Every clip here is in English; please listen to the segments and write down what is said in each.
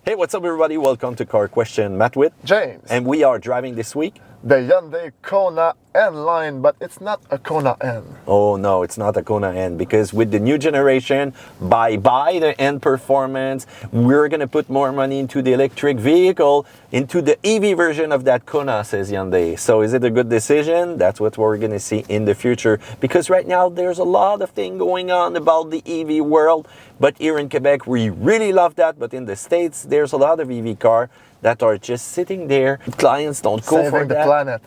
Hey, what's up everybody? Welcome to Car Question. Matt with James. And we are driving this week The Hyundai Kona N Line, but it's not a Kona N. Oh no, it's not a Kona N, because with the new generation, bye the N performance, we're gonna put more money into the electric vehicle, into the EV version of that Kona, says Hyundai. So is it a good decision? That's what we're gonna see in the future, because right now there's a lot of things going on about the EV world, but here in Quebec we really love that, but in the States there's a lot of EV cars that are just sitting there. Clients don't go for that. Saving the planet.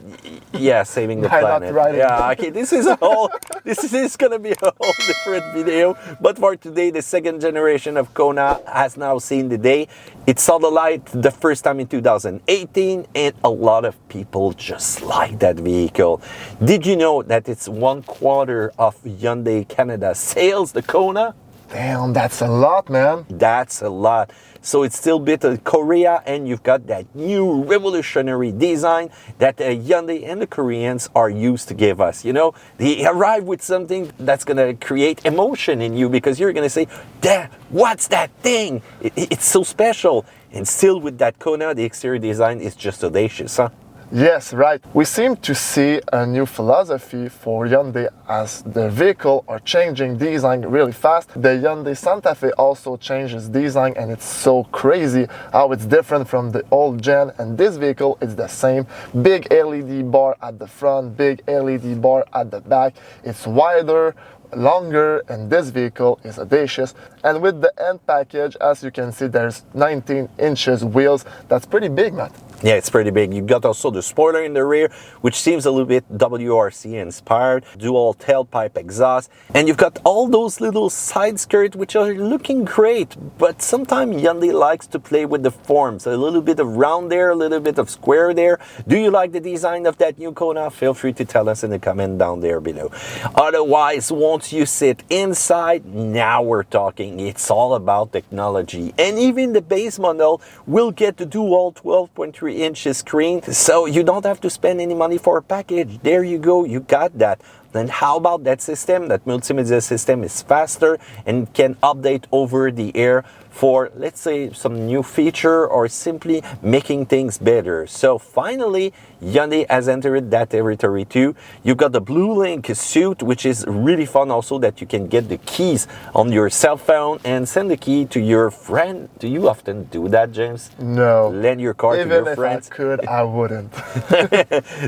Yeah, saving the planet. Yeah, okay, this is gonna be a whole different video. But for today, the second generation of Kona has now seen the day. It saw the light the first time in 2018, and a lot of people just like that vehicle. Did you know that it's 1/4 of Hyundai Canada sales, the Kona? Damn, that's a lot, man. That's a lot. So it's still built in Korea, and you've got that new revolutionary design that Hyundai and the Koreans are used to give us. You know, they arrive with something that's going to create emotion in you, because you're going to say, "Damn, what's that thing? It's so special." And still with that Kona, the exterior design is just audacious, huh? Yes, right. We seem to see a new philosophy for Hyundai as the vehicle are changing design really fast. The Hyundai Santa Fe also changes design, and it's so crazy how it's different from the old gen. And this vehicle is the same. Big LED bar at the front, big LED bar at the back. It's wider, longer, and this vehicle is audacious. And with the N package, as you can see, there's 19 inches wheels. That's pretty big, man. Yeah, it's pretty big. You've got also the spoiler in the rear, which seems a little bit WRC inspired, dual tailpipe exhaust, and you've got all those little side skirts which are looking great, but sometimes Hyundai likes to play with the forms, a little bit of round there, a little bit of square there. Do you like the design of that new Kona? Feel free to tell us in the comment down there below. Otherwise, once you sit inside, now we're talking. It's all about technology, and even the base model will get the dual 12.3 inches screen, so you don't have to spend any money for a package. There you go, you got that. Then how about that system? That multimedia system is faster and can update over the air for, let's say, some new feature or simply making things better. So finally, Hyundai has entered that territory too. You've got the Blue Link suite, which is really fun also, that you can get the keys on your cell phone and send the key to your friend. Do you often do that, James? No. Lend your car to your friends? Even if I could, I wouldn't.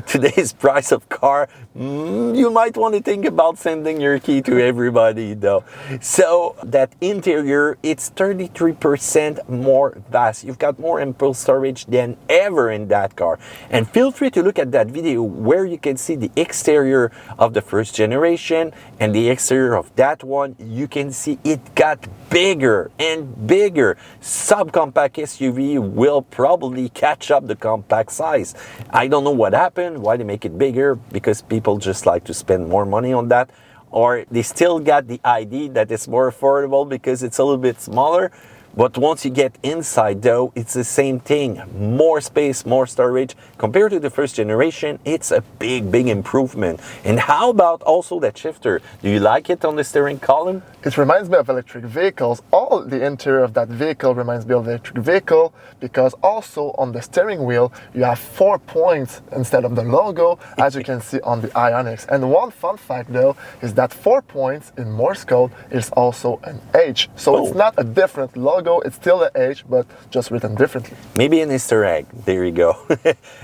Today's price of car, you might want to think about sending your key to everybody though. So that interior, it's 33% more vast. You've got more impulse storage than ever in that car. And feel free to look at that video where you can see the exterior of the first generation and the exterior of that one. You can see it got bigger and bigger. Subcompact SUV will probably catch up the compact size. I don't know what happened, why they make it bigger, because people just like to spend more money on that, or they still got the idea that it's more affordable because it's a little bit smaller. But once you get inside though, it's the same thing. More space, more storage. Compared to the first generation, it's a big improvement. And how about also that shifter? Do you like it on the steering column? It reminds me of electric vehicles. All the interior of that vehicle reminds me of electric vehicle, because also on the steering wheel, you have 4 points instead of the logo, as you can see on the Ioniqs. And one fun fact though, is that 4 points in Morse code is also an H. So It's not a different logo. It's still an H, but just written differently. Maybe an Easter egg. There you go.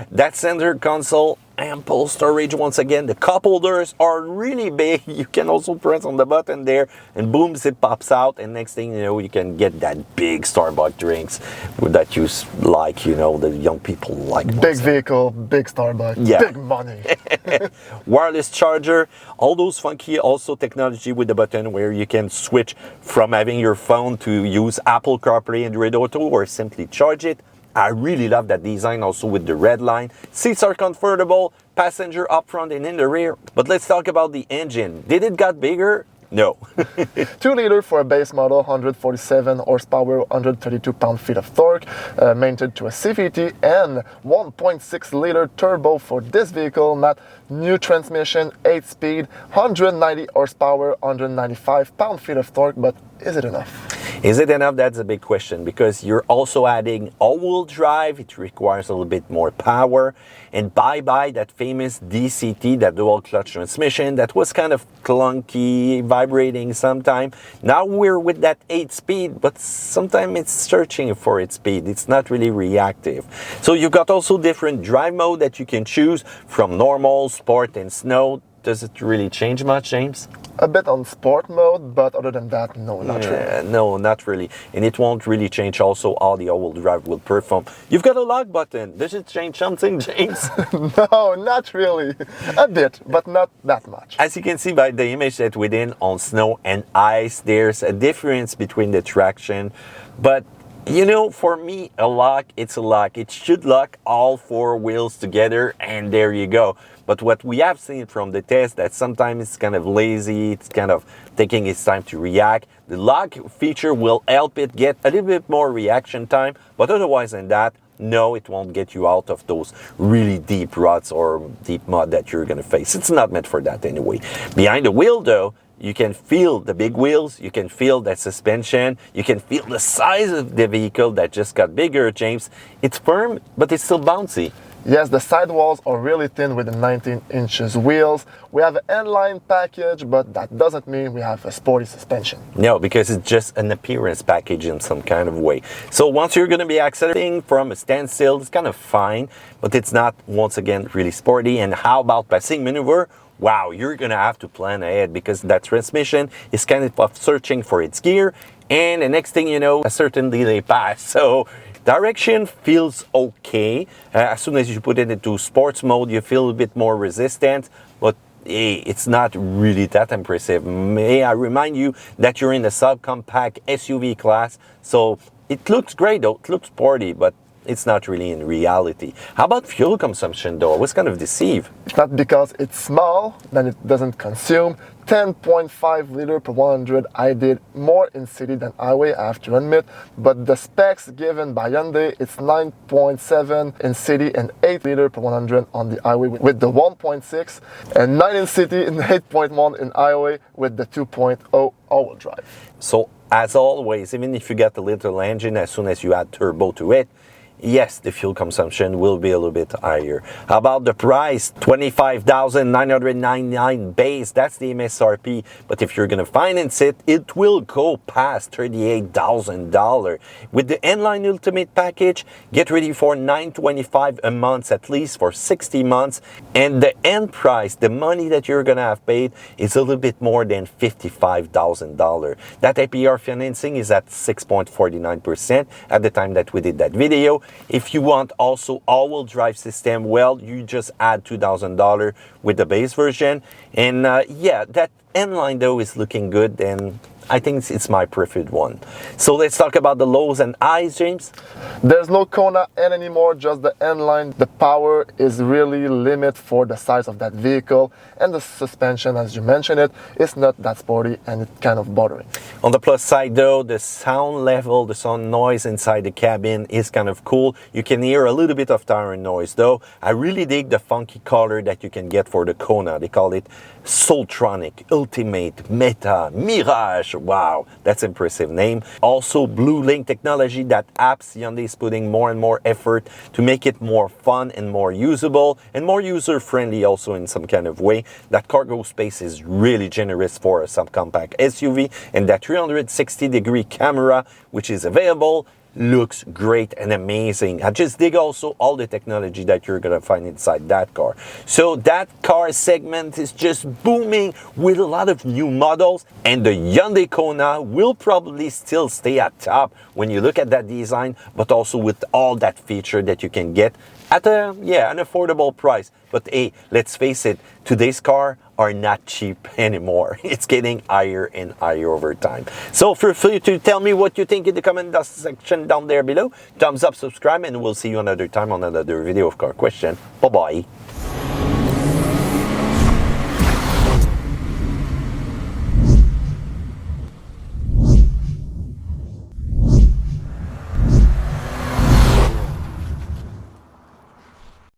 That center console, ample storage once again. The cup holders are really big. You can also press on the button there, and boom, it pops out. And next thing you know, you can get that big Starbucks drinks that you like. You know, the young people like. Big vehicle, big Starbucks, yeah. Big money. Wireless charger, all those funky also technology with the button where you can switch from having your phone to use Apple CarPlay, Android Auto, or simply charge it. I really love that design also with the red line. Seats are comfortable, passenger up front and in the rear. But let's talk about the engine. Did it get bigger? No. 2 liter for a base model, 147 horsepower, 132 pound-feet of torque, maintained to a CVT, and 1.6 liter turbo for this vehicle. Not new transmission, 8-speed, 190 horsepower, 195 pound-feet of torque, but is it enough? Is it enough? That's a big question, because you're also adding all-wheel drive. It requires a little bit more power. And bye-bye that famous DCT, that dual clutch transmission, that was kind of clunky, vibrating sometimes. Now we're with that 8-speed, but sometimes it's searching for its speed. It's not really reactive. So you've got also different drive mode that you can choose, from normal, sport, and snow. Does it really change much, James? A bit on sport mode, but other than that, no, not really. No, not really. And it won't really change also how the all-wheel drive will perform. You've got a lock button. Does it change something, James? No, not really. A bit, but not that much. As you can see by the image that we did on snow and ice, there's a difference between the traction. But you know, for me, a lock, it's a lock. It should lock all four wheels together, and there you go. But what we have seen from the test, that sometimes it's kind of lazy, it's kind of taking its time to react. The lock feature will help it get a little bit more reaction time, but otherwise than that, no, it won't get you out of those really deep ruts or deep mud that you're gonna face. It's not meant for that anyway. Behind the wheel though, you can feel the big wheels, you can feel that suspension, you can feel the size of the vehicle that just got bigger, James. It's firm, but it's still bouncy. Yes, the sidewalls are really thin with the 19 inches wheels. We have an N-Line package, but that doesn't mean we have a sporty suspension. No, because it's just an appearance package in some kind of way. So once you're going to be accelerating from a standstill, it's kind of fine, but it's not, once again, really sporty. And how about passing maneuver? Wow, you're going to have to plan ahead, because that transmission is kind of searching for its gear. And the next thing you know, a certain delay pass. So direction feels okay. As soon as you put it into sports mode, you feel a bit more resistant, but hey, it's not really that impressive. May I remind you that you're in the subcompact SUV class, so it looks great though, it looks sporty, but it's not really in reality. How about fuel consumption though? I was kind of deceived. It's not because it's small, then it doesn't consume. 10.5 liter per 100. I did more in city than highway, I have to admit, but the specs given by Hyundai, it's 9.7 in city and 8 liter per 100 on the highway with the 1.6, and 9 in city and 8.1 in highway with the 2.0 all-wheel drive. So as always, even if you get the little engine, as soon as you add turbo to it, yes, the fuel consumption will be a little bit higher. How about the price? $25,999 base, that's the MSRP. But if you're going to finance it, it will go past $38,000. With the N Line Ultimate package, get ready for $925 a month, at least for 60 months. And the end price, the money that you're going to have paid, is a little bit more than $55,000. That APR financing is at 6.49% at the time that we did that video. If you want also all-wheel drive system, well, you just add $2,000 with the base version. And yeah, that N-Line though is looking good, and I think it's my preferred one. So let's talk about the lows and highs, James. There's no Kona N anymore, just the N-Line. The power is really limit for the size of that vehicle, and the suspension, as you mentioned it, is not that sporty and it's kind of bothering. On the plus side though, the sound level, the sound noise inside the cabin is kind of cool. You can hear a little bit of tire noise though. I really dig the funky color that you can get for the Kona. They call it Soultronic, Ultimate, Meta, Mirage. Wow, that's an impressive name. Also, Blue Link technology, that apps Hyundai is putting more and more effort to make it more fun and more usable and more user-friendly also in some kind of way. That cargo space is really generous for a subcompact SUV, and that 360-degree camera, which is available, looks great and amazing. I just dig also all the technology that you're gonna find inside that car. So that car segment is just booming with a lot of new models, and the Hyundai Kona will probably still stay at top when you look at that design, but also with all that feature that you can get at an affordable price. But hey, let's face it, today's car are not cheap anymore. It's getting higher and higher over time. So feel free to tell me what you think in the comment section down there below. Thumbs up, subscribe, and we'll see you another time on another video of Car Question. Bye-bye.